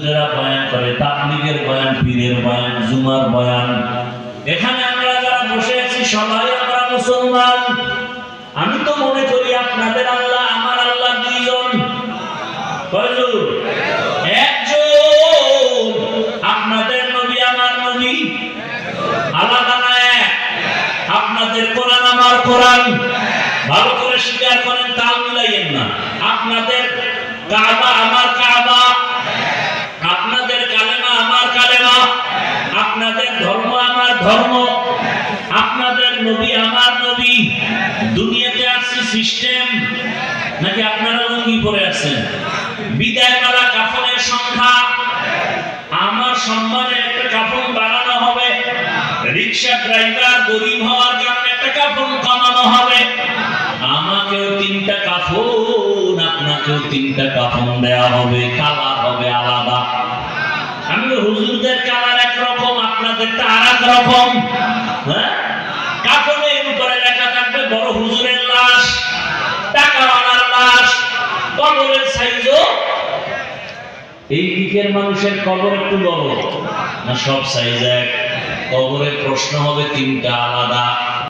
যারা বয়ান করে, তাবলীগের বয়ান, পীরের বয়ান, জুমার বয়ান, এখানে আমরা যারা বসে আছি সবাই আমরা মুসলমান। আমি তো মনে করি আপনাদের আল্লাহ আমার আল্লাহ দুইজন। কয়জন? একজন। আপনাদের নবী আমার নবী আলাদা না এক। আপনাদের কোরআন আমার কোরআন। ভালো করে স্বীকার করেন, তাল মিলাইয়েন না। আপনাদের কাবা আমার কাবা, আপনাদের কালেমা আমার কালেমা, আপনাদের ধর্ম আমার ধর্ম, আপনাদের নবী আমার নবী। দুনিয়াতে আসছে সিস্টেম নাকি আপনারা লুঙ্গি পরে আছেন? বিদায়বেলা কাফনের সংখ্যা, আমার সম্মানে একটা কাফন বানানো হবে, রিক্সা ড্রাইভার গরিব হওয়ার কারণে একটা কাফন কমানো হবে, আমাকেও 3টা কাফন, আপনাকেও 3টা কাফন দেওয়া হবে, কালার হবে আলাদা। আমি হুজুরদের কালার একরকম, আপনাদেরটা আরেক রকম। হ্যাঁ, কাফনের উপরে লেখা থাকবে বড় হুজুরের লাশ, টাকাওয়ালার লাশ, কবরের সাইজও। এই দিকের মানুষের কবর একটু বড় না সব সাইজ এক? কবরের প্রশ্ন হবে 3টা আলাদা।